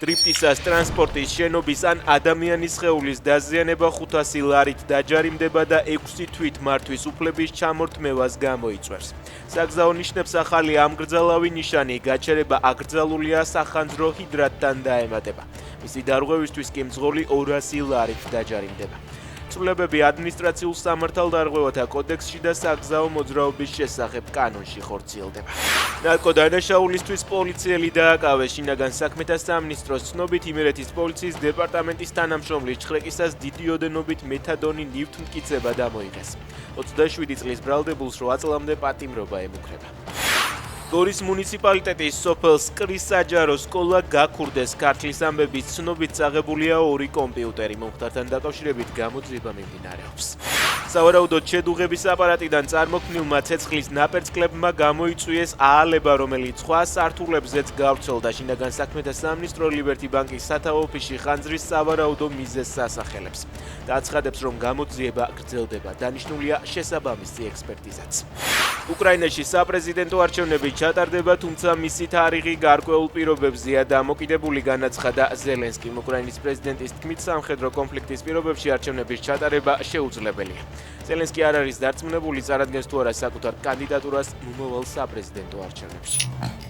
დრიფტისას ტრანსპორტის შენობის ან ადამიანის სხეულის დაზიანება 500 ლარით დაჯარიმდება და 6 თვით მართვის უფლების ჩამორთმევას გამოიწვევს. საგზაო ნიშნებს ახალი ამგრძალავი ნიშანი, გაჩერება აკრძალულია სახანძრო ჰიდრატთან დაემატება. მისი დარღვევისთვის კი მძღოლი 200 ლარით დაჯარიმდება. ცვლილებები ადმინისტრაციულ სამართალდარღვევათა კოდექსში და საგზაო მოძრაობის შესახებ კანონში ხორციელდება. ნარკოდანაშაულისთვის პოლიციელი დააკავეს. შინაგან საქმეთა სამინისტროს ცნობით, იმერეთის პოლიციის დეპარტამენტის თანამშრომლის ჩხრეკისას დიდი ოდენობით მეთადონი ნივთმტკიცება დამოიღეს. 27 წლის ბრალდებულს 8 წლამდე პატიმრობა ემუქრება. გორის მუნიციპალიტეტის სოფელ სკრის საჯარო სკოლა გაქურდეს. ქართლის ამბების ცნობით წაღებულია 2 კომპიუტერი. მომხდართან დაკავშირებით გამოძიება მიმდინარეობს. სავარაუდოდ შედუღების აპარატიდან წარმოქმნილმა ცეცხლის ნაპერწკლებმა გამოიწვიეს აალება, რომელიც სხვა სართულებზეც გავრცელდა. შინაგან საქმეთა სამინისტრო ლიბერტი ბანკის სათავო ოფისში ხანძრის სავარაუდო მიზეზს ასახელებს. დააცხადებს, რომ გამოძიება გრძელდება. დანიშნულია შესაბამისი ექსპერტიზაც. უკრაინაში საპრეზიდენტო არჩევნები ჩატარდება, თუმცა მისი თარიღი გარკვეულ პირობებზეა დამოკიდებული, განაცხადა ზელენსკიმ. უკრაინის პრეზიდენტის თქმით, სამხედრო კონფლიქტის პირობებში არჩევნების ჩატარება შეუძლებელია. ზელენსკი არ არის დარწმუნებული, წარადგენს თუ არა საკუთარ კანდიდატურას მომავალ საპრეზიდენტო არჩევნებში.